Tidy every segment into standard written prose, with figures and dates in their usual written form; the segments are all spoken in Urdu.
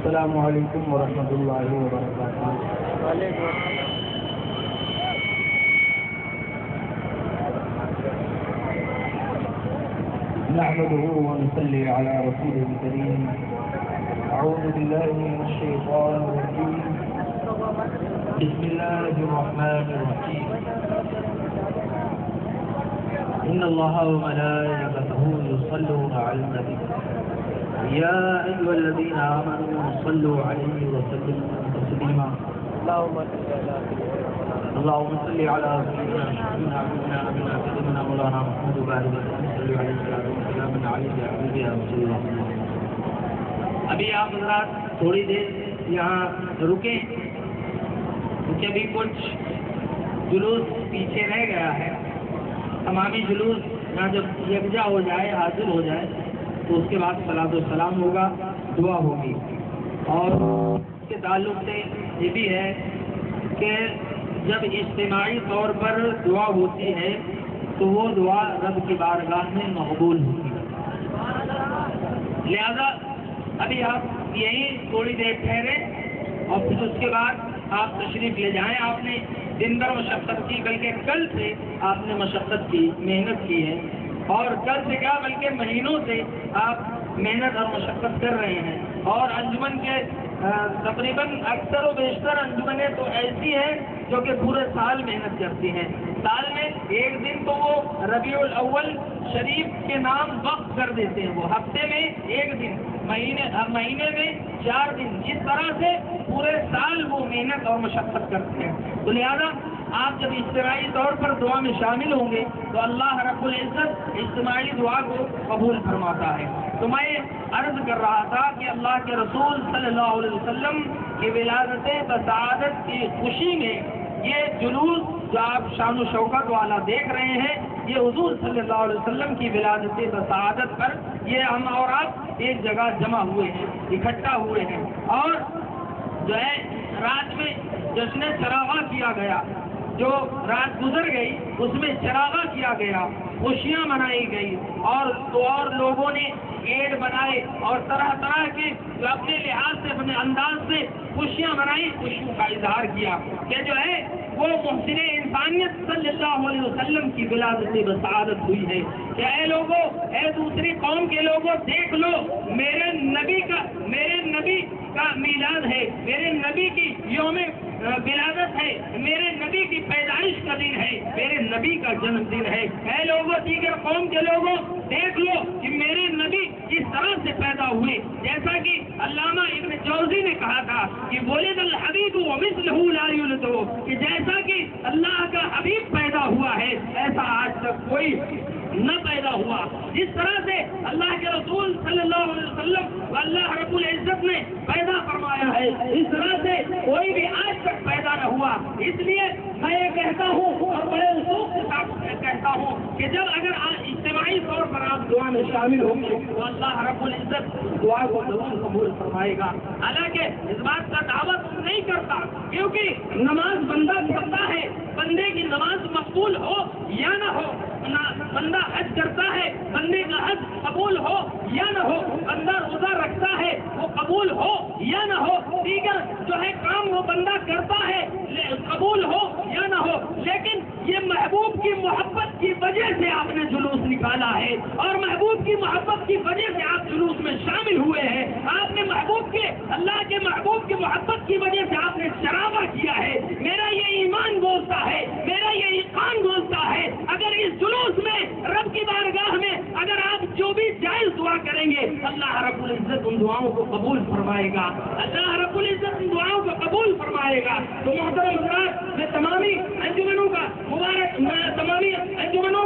السلام علیکم ورحمۃ اللہ وبرکاتہ۔ نحمده ونصلي على رسوله الكريم۔ أعوذ بالله من الشيطان الرجيم، بسم الله الرحمن الرحيم۔ إن الله وملائكته يصلون على النبي يا أيها الذين آمنوا صلوا عليه وسلموا تسليما۔ اللهم صل على سيدنا مولانا محمد وعلى آله وسلم عليه رسول اللہ۔ ابھی آپ حضرات تھوڑی دیر یہاں رکیں کیونکہ ابھی کچھ جلوس پیچھے رہ گیا ہے۔ تمامی جلوس یہاں جب یکجا ہو جائے، حاضر ہو جائے، تو اس کے بعد صلاۃ و سلام ہوگا، دعا ہوگی۔ اور اس کے تعلق سے یہ بھی ہے کہ جب اجتماعی طور پر دعا ہوتی ہے تو وہ دعا رب کی بارگاہ میں مقبول ہوتی ہے۔ لہذا ابھی آپ یہیں تھوڑی دیر ٹھہرے اور پھر اس کے بعد آپ تشریف لے جائیں۔ آپ نے دن بھر مشقت کی، بلکہ کل سے آپ نے مشقت کی، محنت کی ہے، اور کل سے کیا بلکہ مہینوں سے آپ محنت اور مشقت کر رہے ہیں۔ اور انجمن کے تقریباً اکثر و بیشتر انجمنیں تو ایسی ہیں جو کہ پورے سال محنت کرتی ہیں۔ سال میں ایک دن تو وہ ربیع الاول شریف کے نام وقف کر دیتے ہیں، وہ ہفتے میں ایک دن، مہینے میں 4 دن، اس طرح سے پورے سال وہ محنت اور مشقت کرتے ہیں۔ تو لہذا آپ جب اجتماعی طور پر دعا میں شامل ہوں گے تو اللہ رب العزت اجتماعی دعا کو قبول فرماتا ہے۔ تو میں عرض کر رہا تھا کہ اللہ کے رسول صلی اللہ علیہ وسلم کی ولادت بسعادت کی خوشی میں یہ جلوس جو آپ شان و شوکت والا دیکھ رہے ہیں، یہ حضور صلی اللہ علیہ وسلم کی ولادت بسعادت پر یہ ہم اور آپ ایک جگہ جمع ہوئے ہیں، اکٹھا ہوئے ہیں۔ اور جو ہے رات میں جشن چراغاں کیا گیا، جو رات گزر گئی اس میں چراغاں کیا گیا، خوشیاں منائی گئی، اور لوگوں نے گیٹ بنائے اور طرح طرح کے اپنے لحاظ سے، اپنے انداز سے خوشیاں منائی، خوشیوں کا اظہار کیا کہ جو ہے وہ محسن انسانیت صلی اللہ علیہ وسلم کی ولادت بسعادت ہوئی ہے کہ اے لوگوں، اے دوسری قوم کے لوگوں، دیکھ لو میرے نبی کا میلاد ہے، میرے نبی کی یوم ولادت ہے، میرے نبی کی پیدائش کا دن ہے، میرے نبی کا جنم دن ہے۔ اے لوگوں، دیگر قوم کے لوگوں، دیکھ لو کہ میرے نبی اس طرح سے پیدا ہوئے، جیسا کہ علامہ ابن جوزی نے کہا تھا کہ ولد الحبیب ومثلہ لا یولد، کہ جیسا کہ اللہ کا حبیب پیدا ہوا ہے ایسا آج تک کوئی نہ پیدا ہوا۔ جس طرح سے اللہ کے رسول صلی اللہ علیہ وسلم اللہ رب العزت نے پیدا فرمایا ہے، اس طرح سے کوئی بھی آج تک پیدا نہ ہوا۔ اس لیے میں یہ کہتا ہوں اور بڑے وثوق کے ساتھ کہتا ہوں کہ جب اگر اجتماعی طور پر آپ دعا میں شامل ہوں گے تو اللہ رب العزت دعا کو ضرور قبول فرمائے گا۔ حالانکہ اس بات کا دعوت نہیں کرتا، کیونکہ نماز بندہ پڑھتا ہے، بندے کی نماز مقبول ہو یا نہ ہو، بندہ حج کرتا ہے، بندے کا حج قبول ہو یا نہ ہو، بندہ روزہ رکھتا ہے وہ قبول ہو یا نہ ہو، دیگر جو ہے کام وہ بندہ کرتا ہے قبول ہو یا نہ ہو، لیکن یہ محبوب کی محبت کی وجہ سے آپ نے جلوس نکالا ہے، اور محبوب کی محبت کی وجہ سے آپ جلوس میں شامل ہوئے ہیں۔ آپ نے محبوب کے، اللہ کے محبوب کی محبت کی وجہ سے آپ نے چراغاں کیا ہے۔ میرا یہ ایمان بولتا ہے، میرا یہ ایقان بولتا ہے، اگر اس جلوس میں رب کی بارگاہ میں اگر آپ جو بھی جائز دعا کریں گے اللہ رب العزت ان دعاؤں کو قبول فرمائے گا، اللہ رب العزت ان دعاؤں کو قبول فرمائے گا۔ تو محترم حضرات، میں تمامی انجمنوں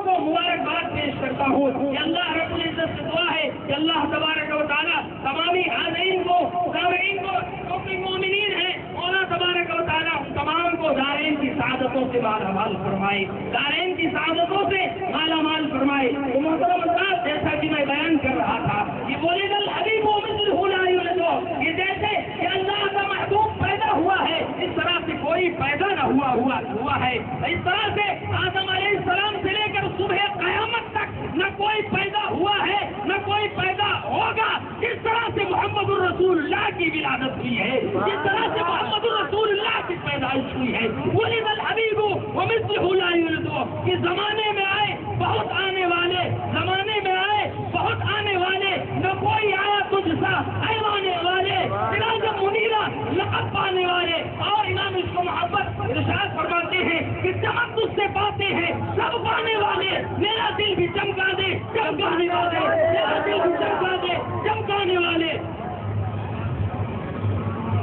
کو مبارکباد پیش کرتا ہوں کہ اللہ رب العزت سے دعا ہے کہ اللہ تبارک و تعالیٰ تمامی حاضرین کو، سامعین کو، جو بھی مومنین ہیں، مولا تبارک و تعالیٰ تمام کو دارین کی سعادتوں سے مالا مال فرمائے، دارین کی سعادتوں سے مالا مال فرمائے۔ تو محترم حضرات، جیسا کہ میں بیان کر رہا تھا کہ ولد الحبیب ومثلہ لا یولد، یہ جیسے کہ اللہ کا محبوب پیدا ہوا ہے اس طرح سے کوئی پیدا نہ ہوا ہے، اس طرح سے آدم علیہ السلام سے لے کر صبح قیامت تک نہ کوئی پیدا ہوا ہے نہ کوئی پیدا ہوگا، اس طرح سے محمد الرسول اللہ کی ولادت ہوئی ہے، جس طرح سے محمد الرسول اللہ کی پیدائش ہوئی ہے، ولد الحبیب ومثلہ لا یولد، کہ زمانے میں آئے بہت آنے والے، زمانے میں آئے بہت آنے والے، نہ کوئی آیا تجھ سا ایوانے والے، سراج منیرہ لقب پانے والے۔ اور امام عشق و محبت ارشاد فرماتے ہیں کہ چمک تجھ سے پاتے ہیں سب پانے والے، میرا دل بھی چمکا دے چمکانے والے، میرا دل بھی چمکا دے چمکانے والے۔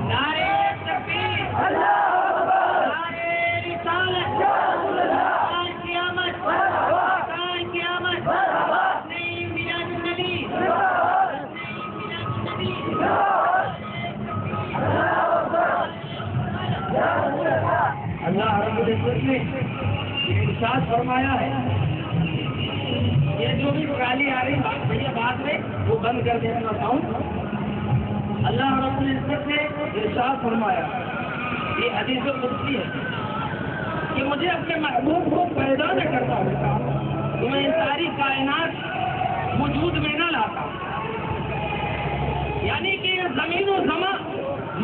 نعرہ تکبیر، نعرہ رسالت، قیامت، قیامت، نعیم میلاد النبی، نعیم میلاد النبی۔ اللہ رب العزت نے ارشاد فرمایا ہے، یہ جو بھی گالی آ رہی بات ہے بعد میں وہ بند کر دینا ساؤنڈ۔ اللہ رب العزت نے ارشاد فرمایا، یہ حدیث قدسی ہے کہ مجھے اپنے محبوب کو پیدا نہ کرتا ہوتا تو میں ساری کائنات وجود میں نہ لاتا، یعنی کہ یہ زمین و زمان،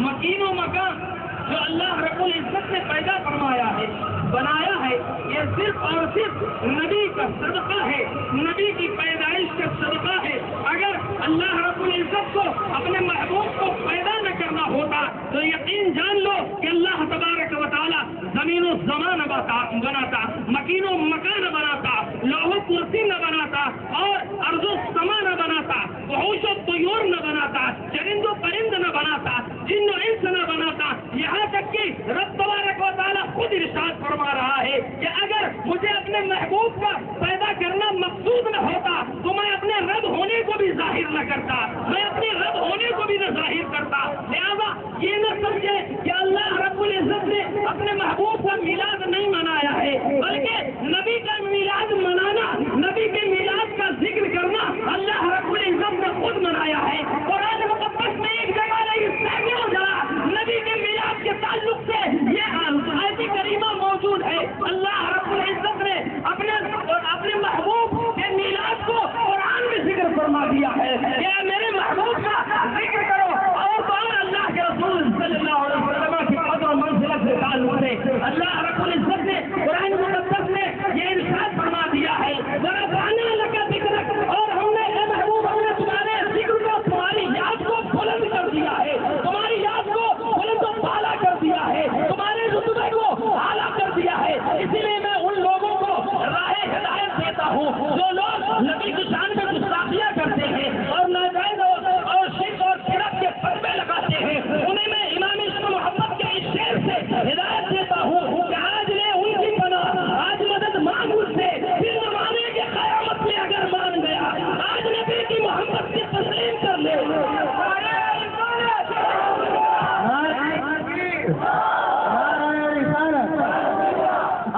مکین و مکان جو اللہ رب العزت نے پیدا فرمایا ہے، بنایا ہے، یہ صرف اور صرف نبی کا صدقہ ہے، نبی کی پیدائش کا صدقہ ہے۔ اگر اللہ رب العزت کو اپنے محبوب کو پیدا نہ کرنا ہوتا تو یقین جان لو کہ اللہ تبارک و تعالی زمین و زمان بناتا، مکین و مکان بناتا، لوح و کرسی نہ بناتا، اور ارض و سما نہ بناتا، وحوش و طیور نہ بناتا، چرند و پرند نہ بناتا، جن و انس نہ بناتا۔ یہاں تک کہ رب تبارک و تعالی خود ارشاد فرما رہا ہے کہ اگر مجھے اپنے محبوب کا پیدا کرنا مقصود نہ ہوتا تو میں اپنے رب ہونے کو بھی ظاہر نہ کرتا، میں اپنے رب ہونے کو بھی نہ ظاہر کرتا۔ لہذا یہ نہ سمجھے کہ اللہ رب العزت نے اپنے محبوب کا میلاد نہیں منایا ہے، بلکہ نبی کا میلاد منانا، نبی کے میلاد کا ذکر کرنا اللہ رب العزت نے خود منایا ہے۔ قرآن مقدس میں ایک جگہ نہیں سینکڑوں جگہ نبی کے میلاد کے تعلق سے یہ آیت کریمہ موجود ہے۔ اللہ رب العزت نے اپنے محبوب کے میلاد کو قرآن میں ذکر فرما دیا ہے کہ میرے محبوب کا ذکر کرو، اور بار اللہ کے رسول صلی اللہ علیہ وسلم کی قدر و منزلت سے تعلق ہے۔ اللہ رب العزت نے قرآن مقدس میں یہ ارشاد فرما دیا ہے، ورفعنا لک ذکرک، اور ہم نے اے محبوب ہم نے تمہارے ذکر کو، تمہاری یاد کو بلند کر دیا ہے، تمہاری یاد کو بلند و بالا کر دیا ہے، تمہارے رتبے کو اعلیٰ کر دیا ہے۔ اسی لیے میں ان لوگوں کو راہ ہدایت دیتا ہوں جو لوگ نبی کی شان میں گستاخیاں کرتے ہیں اور ناجائز اور شرک اور بدعت کے فتوے لگاتے ہیں، انہیں میں امام عشق و محبت کے اس شعر سے ہدایت دیتا ہوں کہ آج لے ان کی پناہ، آج مدد مانگ ان سے، پھر زمانے کے قیامت میں اگر مان گیا، آج نبی کی محبت سے تسلیم کر لے۔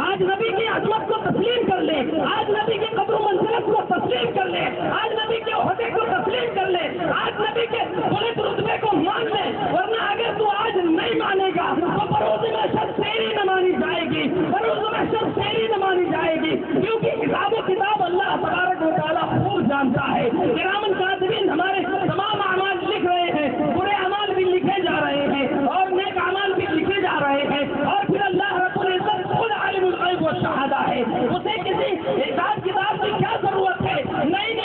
آج نبی کی عظمت کو تسلیم کر لے، آج نبی کے قدر و منزلت کو تسلیم کر لے، آج نبی کے عہدے کو تسلیم کر لے، آج نبی کے بلند رتبے کو مان لے، ورنہ اگر تو آج نہیں مانے گا تو بروز محشر تیری نہ مانی جائے گی، بروز محشر تیری نہ مانی جائے گی، کیونکہ حساب و کتاب اللہ تبارک و تعالیٰ خوب جانتا ہے۔ کرامن کاتبین ہمارے تمام اعمال لکھ رہے ہیں، برے اعمال بھی لکھے جا رہے ہیں اور نیک اعمال بھی لکھے جا رہے ہیں، اور پھر اللہ رب العزت خود عالم الغیب و شہادہ ہے، اسے کسی حساب کتاب کی کیا ضرورت ہے؟ نہیں،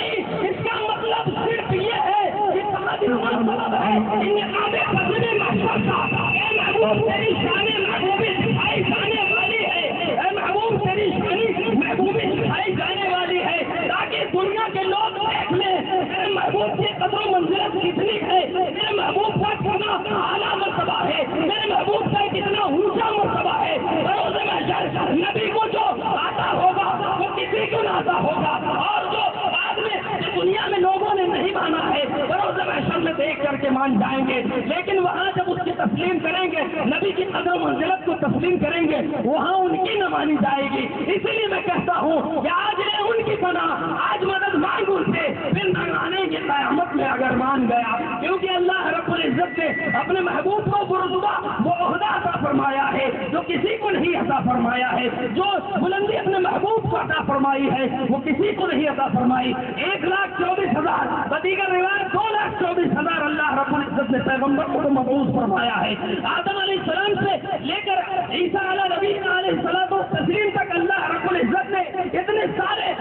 اس کا مطلب صرف یہ ہے کہ مطلب ہے انعام فضل محشر کا، اے محبوب تیری شان محبوبی دکھائی جانے والی ہے، اے محبوب تیری شان محبوبی دکھائی جانے والی ہے، تاکہ دنیا کے لوگ دیکھ لیں میرے محبوب کی قدر و منزلت کتنی ہے، میرے محبوب کا کتنا اعلیٰ مرتبہ ہے، میرے محبوب کا کتنا اونچا مرتبہ ہے۔ بروز محشر نبی کو جو آتا ہوگا وہ کسی کو نہ آتا ہوگا، اور جو بعد میں دنیا میں لوگوں نے نہیں مانا ہے بروز محشر میں دیکھ کر کے مان جائیں گے، لیکن وہاں جب اس کی تسلیم کریں گے، نبی کی قدر و منزلت کو تسلیم کریں گے، وہاں ان کی نہ مانی جائے گی۔ اسی لیے میں کہتا ہوں کہ آج لے ان کی پناہ، آج مدد مانگ ان سے، پھر نہ مانے کی قیامت میں اگر مان گیا، کیونکہ اللہ رب العزت العزت نے اپنے محبوب کو وہ رتبہ وہ عہدہ عطا فرمایا ہے جو کسی کو نہیں عطا فرمایا ہے، جو بلندی اپنے محبوب کو عطا فرمائی ہے وہ کسی کو نہیں عطا فرمائی۔ 1,24,000 بدیگر روایت 2,24,000 اللہ رب العزت نے پیغمبر کو مبعوث فرمایا ہے۔ آدم علیہ السلام سے لے کر عیسیٰ علیہ نبی علیہ الصلوۃ والتسلیم تک اللہ رب العزت نے اتنے سارے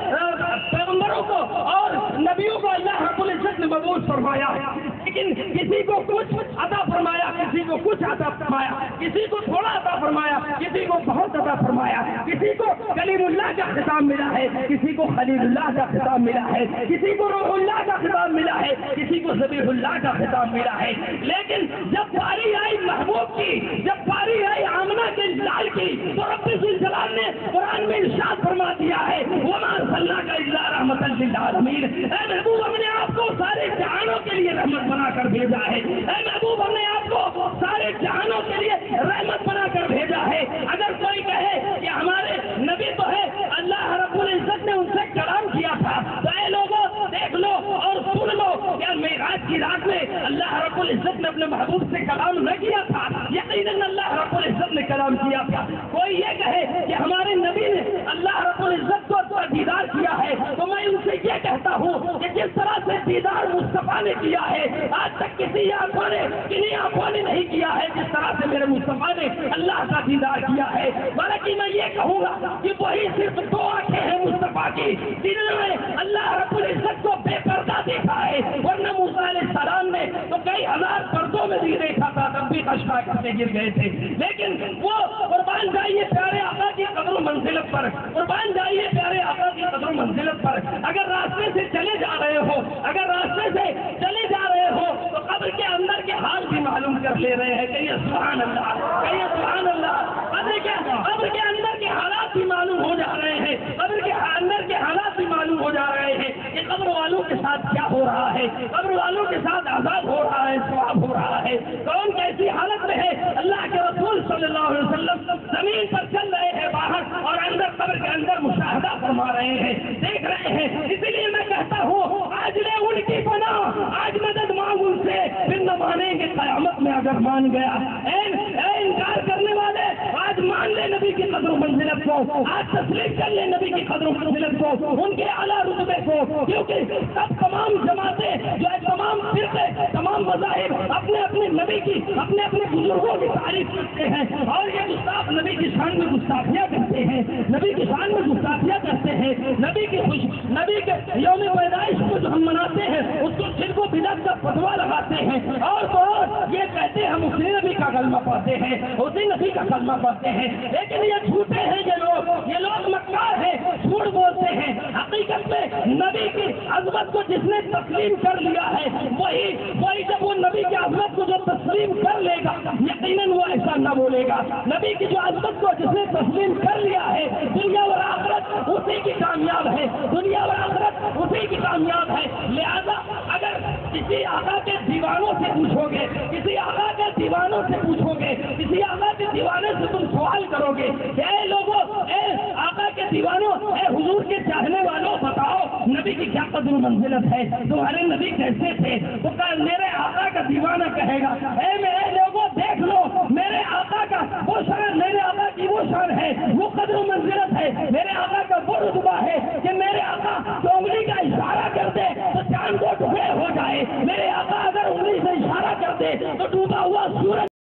پیغمبروں کو اور نبیوں کو اللہ رب العزت نے مبعوث فرمایا ہے، لیکن کسی کو کچھ عطا فرمایا، کسی کو کچھ عطا فرمایا، کسی کو تھوڑا عطا فرمایا، کسی کو بہت عطا فرمایا، کسی کو کلیم اللہ کا خطاب ملا ہے، کسی کو خلیل اللہ کا خطاب ملا ہے، کسی کو روح اللہ کا خطاب ملا ہے، کسی کو ذبیح اللہ کا خطاب ملا ہے۔ لیکن جب باری آئی محبوب کی، جب باری آئی آمنہ کے لال کی، تو رب ذوالجلال نے قرآن میں ارشاد فرما دیا ہے وما ارسلناک الا رحمۃ للعالمین، اے محبوب ہم نے آپ کو سارے جہانوں کے لیے رحمت بنا کر بھیجا ہے، اے محبوب ہم نے آپ کو سارے جہانوں کے لیے رحمت بنا کر بھیجا ہے۔ اگر کوئی کہے کہ ہمارے نبی تو ہے اللہ رب العزت نے ان سے کلام کیا تھا، تو اے لوگوں دیکھ لو اور سن لو کیا معراج کی رات میں اللہ رب العزت نے اپنے محبوب سے کلام نہ کیا تھا؟ یقیناً اللہ رب العزت نے کلام کیا تھا۔ کوئی یہ کہے کہ ہمارے نبی نے اللہ رب العزت کو دیدار کیا ہے، تو میں ان سے یہ کہتا ہوں کہ جس طرح سے دیدار مصطفیٰ نے کیا ہے آج تک کسی آنکھوں نے کنہیں آنکھوں نے نہیں کیا ہے جس طرح سے میرے مصطفیٰ نے اللہ کا دیدار کیا ہے۔ بلکہ میں یہ کہوں گا کہ وہی صرف 2 آنکھیں ہیں مصطفیٰ کی جنہوں نے اللہ رب العزت کو بے پردہ دیکھا ہے، ورنہ موسیٰ علیہ السلام نے تو کئی ہزار پردوں میں بھی دیکھا تھا، تب بھی خشخا کرتے گر گئے تھے۔ لیکن وہ قربان جائیے پیارے آقا کی قدر و منزلت پر، قربان جائیے پیارے آقا کی قدر و منزلت پر۔ اگر راستے سے چلے جا رہے ہو، اگر راستے سے چلے جا رہے ہو تو قبر کے اندر کے حال بھی معلوم کر لے رہے ہیں، کہیے سبحان اللہ، کہیے سبحان اللہ۔ قبر کے اندر کے حالات بھی معلوم ہو جا رہے ہیں، قبر کے اندر کے حالات بھی معلوم ہو جا رہے ہیں کہ قبر والوں کے ساتھ کیا ہو رہا ہے، قبر والوں کے ساتھ عذاب ہو رہا ہے، ثواب ہو رہا ہے، کون کیسی حالت میں ہے۔ اللہ کے رسول صلی اللہ علیہ وسلم زمین پر چل رہے ہیں باہر اور اندر قبر کے اندر مشاہدہ فرما رہے ہیں، دیکھ رہے ہیں۔ اسی لیے میں کہتا ہوں آج لے ان کی پناہ، آج مدد مانگ ان سے، پھر نہ مانیں گے قیامت میں اگر مان گیا۔ اے انکار کرنے والے آج مان لے نبی کی قدر و منزلت کو، آج تسلیم کر لے نبی کی قدر و منزلت کو، ان کے اعلیٰ رتبے کو، کیونکہ سب تمام جماعتیں جو ہے، تمام فرقے، تمام مذاہب اپنے اپنے نبی کی، اپنے اپنے بزرگوں کی تعریف کرتے ہیں، اور یہ گستاخ نبی کی شان میں گستاخیاں کرتے ہیں، نبی کی شان میں گستاخیاں کرتے ہیں، نبی کے یوم پیدائش کو جو ہم مناتے ہیں اس کو شرک و بدعت کا فتویٰ لگاتے ہیں، اور یہ کہتے ہیں ہم اسی نبی کا کلمہ پڑھتے ہیں، اسی نبی کا کلمہ پڑھتے ہیں، لیکن یہ جھوٹے ہیں، یہ لوگ مکار ہیں، جھوٹ بولتے ہیں۔ حقیقت میں نبی کی عظمت کو جس نے تسلیم کر لیا ہے وہی جب وہ نبی کی عظمت کو جو تسلیم کر لے گا یقیناً وہ ایسا نہ بولے گا۔ نبی کی جو عظمت کو جس نے تسلیم کر لیا ہے دنیا اور آخرت اسی کی کامیاب ہے، دنیا اور آخرت اسی کی کامیاب ہے۔ لہذا اگر کسی آقا کے دیوانوں سے پوچھو گے، کسی آقا کے دیوانوں سے پوچھو گے، کسی آقا کے دیوانے سے تم سوال کرو گے کہ اے لوگوں، اے آقا کے دیوانوں، اے حضور کے چاہنے والوں، بتاؤ نبی کی کیا قدر و منزلت ہے، تمہارے نبی کیسے تھے؟ تو میرے آقا کا دیوانہ کہے گا اے میرے لوگوں دیکھ لو میرے آقا کا وہ شان، میرے آقا